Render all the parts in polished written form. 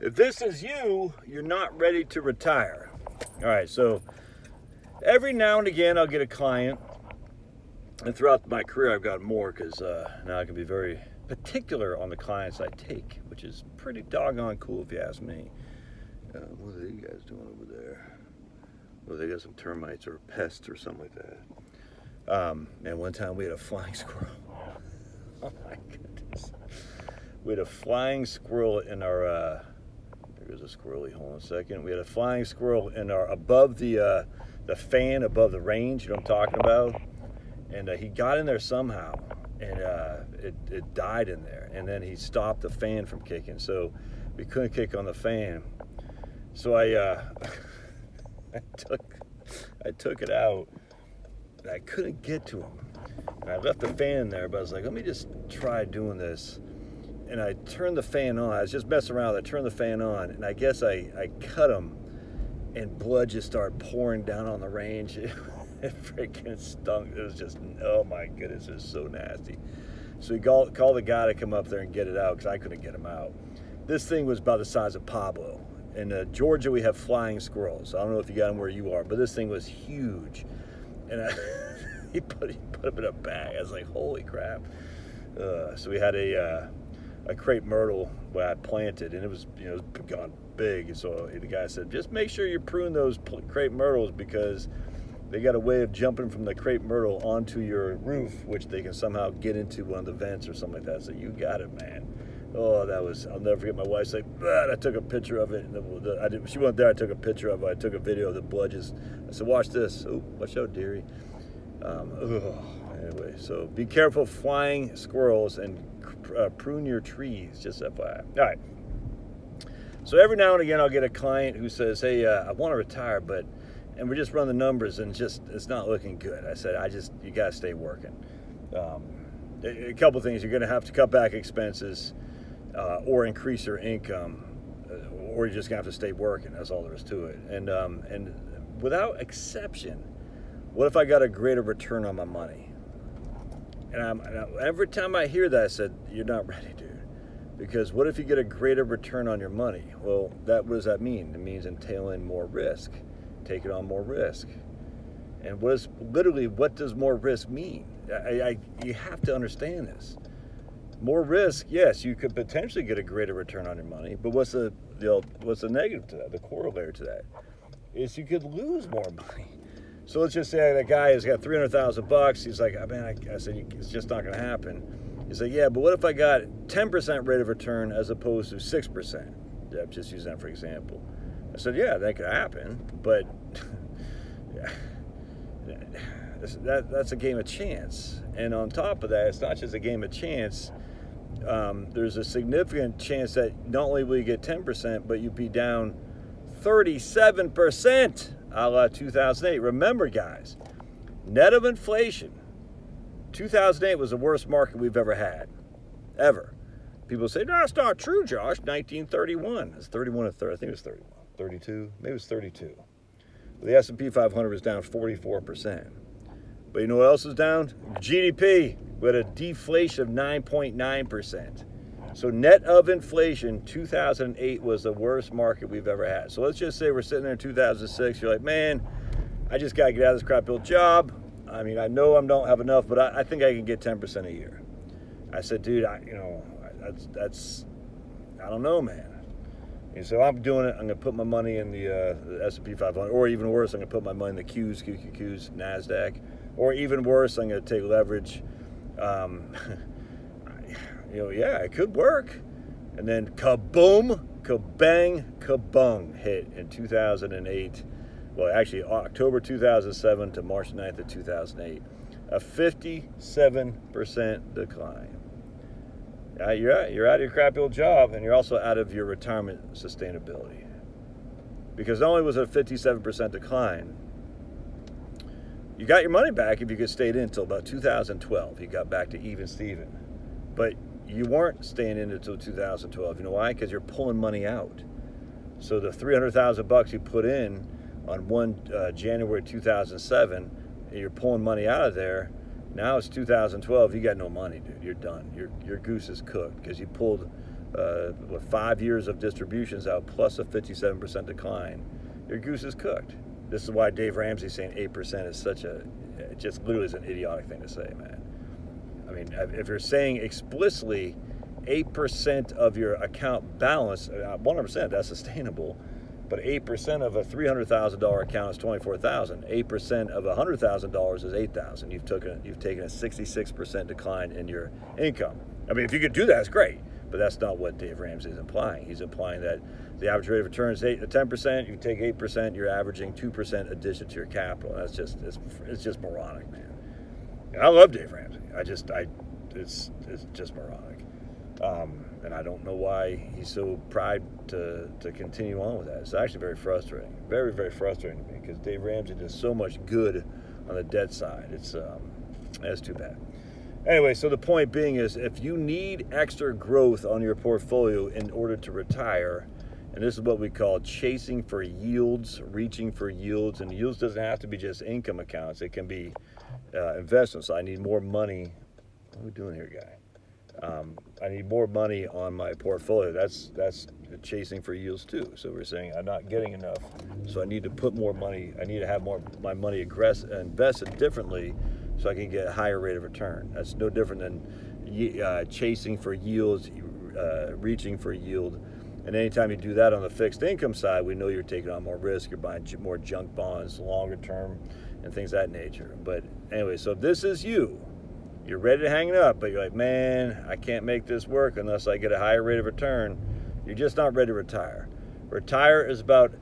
If this is you, you're not ready to retire. All right, so every now and again I'll get a client, and throughout my career I've got more because now I can be very particular on the clients I take, which is pretty doggone cool if you ask me. What are you guys doing over there? Well, they got some termites or pests or something like that. And one time we had a flying squirrel. Oh my goodness. We had a flying squirrel in our, there's a squirrely, hold on a second. We had a flying squirrel in our, above the fan, above the range, you know what I'm talking about? And he got in there somehow, and it died in there. And then he stopped the fan from kicking, so we couldn't kick on the fan. So I took it out, and I couldn't get to him. And I left the fan in there, but I was like, let me just try doing this. And I turned the fan on. I was just messing around. I turned the fan on, and I guess I cut him, and blood just started pouring down on the range. It freaking stunk. It was just, oh my goodness, it was so nasty. So we called the guy to come up there and get it out because I couldn't get him out. This thing was about the size of Pablo. In Georgia, we have flying squirrels. I don't know if you got them where you are, but this thing was huge. And he put him in a bag. I was like, holy crap. So we had a crepe myrtle where I planted, and it was, you know, it was gone big. And so the guy said, just make sure you prune those crepe myrtles because they got a way of jumping from the crepe myrtle onto your roof, which they can somehow get into one of the vents or something like that. So you got it, man. Oh, that was, I'll never forget my wife's like, but I took a picture of it. And she went there, I took a picture of it. I took a video of the blood just, I said, watch this. Oh, watch out, dearie. Anyway, so be careful flying squirrels and prune your trees, just FYI. All right. So every now and again, I'll get a client who says, hey, I want to retire, and we're just running the numbers and it's not looking good. I said, you got to stay working. A couple things, you're going to have to cut back expenses or increase your income, or you're just going to have to stay working. That's all there is to it. And without exception, what if I got a greater return on my money? And every time I hear that, I said, you're not ready, dude. Because what if you get a greater return on your money? Well, what does that mean? It means entailing more risk, taking on more risk. And what does more risk mean? You have to understand this. More risk, yes, you could potentially get a greater return on your money, but what's the negative to that? The corollary to that is you could lose more money. So let's just say that guy has got $300,000. He's like, man, I said, it's just not going to happen. He's like, yeah, but what if I got 10% rate of return as opposed to 6%? Yeah, I'm just using that for example. I said, yeah, that could happen, but that's a game of chance. And on top of that, it's not just a game of chance. There's a significant chance that not only will you get 10%, but you'll be down 37%. A la 2008. Remember, guys, net of inflation, 2008 was the worst market we've ever had, ever. People say, no, it's not true, Josh. 1931. It's 31 or 30. I think it was 31. 32. Maybe it was 32. The S&P 500 was down 44%. But you know what else was down? GDP. We had a deflation of 9.9%. So net of inflation, 2008 was the worst market we've ever had. So let's just say we're sitting there in 2006. You're like, man, I just got to get out of this crap old job. I mean, I know I don't have enough, but I think I can get 10% a year. I said, dude, that's I don't know, man. And so I'm doing it. I'm going to put my money in the S&P 500, or even worse, I'm going to put my money in the QQQs, NASDAQ, or even worse, I'm going to take leverage. Yeah, it could work. And then kaboom, kabang, kabung hit in 2008. Well, actually, October 2007 to March 9th of 2008. A 57% decline. You're out of your crappy old job, and you're also out of your retirement sustainability. Because not only was it a 57% decline, you got your money back if you could stayed in until about 2012. You got back to even Steven. But you weren't staying in until 2012. You know why? Because you're pulling money out. So the $300,000 you put in on January 2007, and you're pulling money out of there. Now it's 2012. You got no money, dude. You're done. Your goose is cooked because you pulled with 5 years of distributions out plus a 57% decline, your goose is cooked. This is why Dave Ramsey saying 8% is such a, it just literally is an idiotic thing to say, man. I mean, if you're saying explicitly 8% of your account balance, 100%, that's sustainable. But 8% of a $300,000 account is $24,000. 8% of $100,000 is $8,000. You've taken a 66% decline in your income. I mean, if you could do that, it's great. But that's not what Dave Ramsey is implying. He's implying that the average rate of return is 8 to 10%. You take 8%, you're averaging 2% addition to your capital. That's just it's just moronic, man. And I love Dave Ramsey. It's just moronic. And I don't know why he's so proud to continue on with that. It's actually very frustrating. Very, very frustrating to me because Dave Ramsey does so much good on the debt side. That's too bad. Anyway, so the point being is if you need extra growth on your portfolio in order to retire, and this is what we call chasing for yields, reaching for yields, and yields doesn't have to be just income accounts. It can be investments. I need more money. What are we doing here, guy? I need more money on my portfolio. That's chasing for yields too. So we're saying I'm not getting enough, so I need to put more money. I need to have more my money invested differently, so I can get a higher rate of return. That's no different than chasing for yields, reaching for yield. And anytime you do that on the fixed income side, we know you're taking on more risk. You're buying more junk bonds, longer term, and things of that nature. But anyway, so if this is you, you're ready to hang it up, but you're like, man, I can't make this work unless I get a higher rate of return. You're just not ready to retire. Retire is about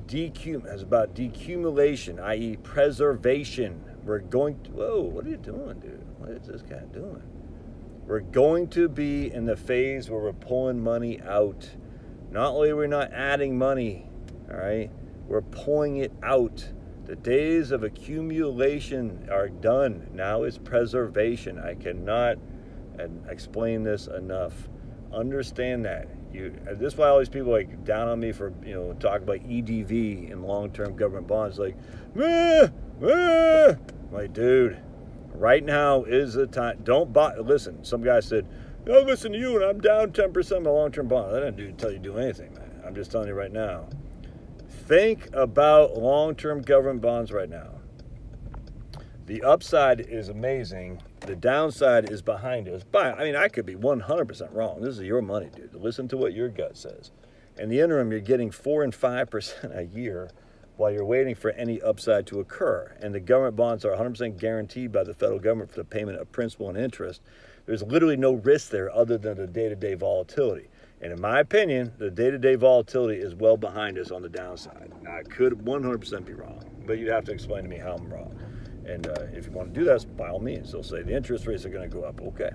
decumulation, i.e. preservation. We're going to, whoa, what are you doing, dude? What is this guy doing? We're going to be in the phase where we're pulling money out. Not only are we not adding money, all right, we're pulling it out. The days of accumulation are done. Now it's preservation. I cannot explain this enough. Understand that. This is why all these people like down on me for talking about EDV and long-term government bonds. Like, like, dude, right now is the time. Don't buy. Listen, some guy said, "No, listen to you, and I'm down 10% on my long-term bond." That didn't tell you to do anything, man. I'm just telling you right now. Think about long-term government bonds right now. The upside is amazing. The downside is behind us. But, I mean, I could be 100% wrong. This is your money, dude. Listen to what your gut says. In the interim, you're getting 4 and 5% a year while you're waiting for any upside to occur. And the government bonds are 100% guaranteed by the federal government for the payment of principal and interest. There's literally no risk there other than the day-to-day volatility. And in my opinion, the day-to-day volatility is well behind us on the downside. Now, I could 100% be wrong, but you'd have to explain to me how I'm wrong. And if you want to do that, by all means, they'll say the interest rates are going to go up. Okay.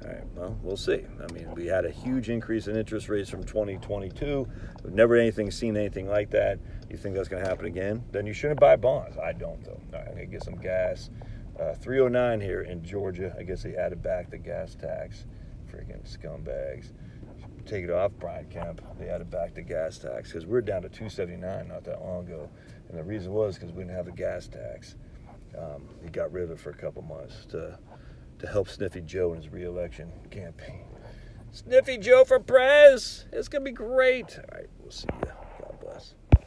All right, well, we'll see. I mean, we had a huge increase in interest rates from 2022. We've never seen anything like that. You think that's going to happen again? Then you shouldn't buy bonds. I don't, though. All right, I'm going to get some gas. 309 here in Georgia. I guess they added back the gas tax. Freaking scumbags. Take it off, Brian Kemp. They added back the gas tax because we're down to $2.79 not that long ago. And the reason was because we didn't have the gas tax. He got rid of it for a couple months to help Sniffy Joe in his re-election campaign. Sniffy Joe for Prez. It's going to be great. All right, we'll see you.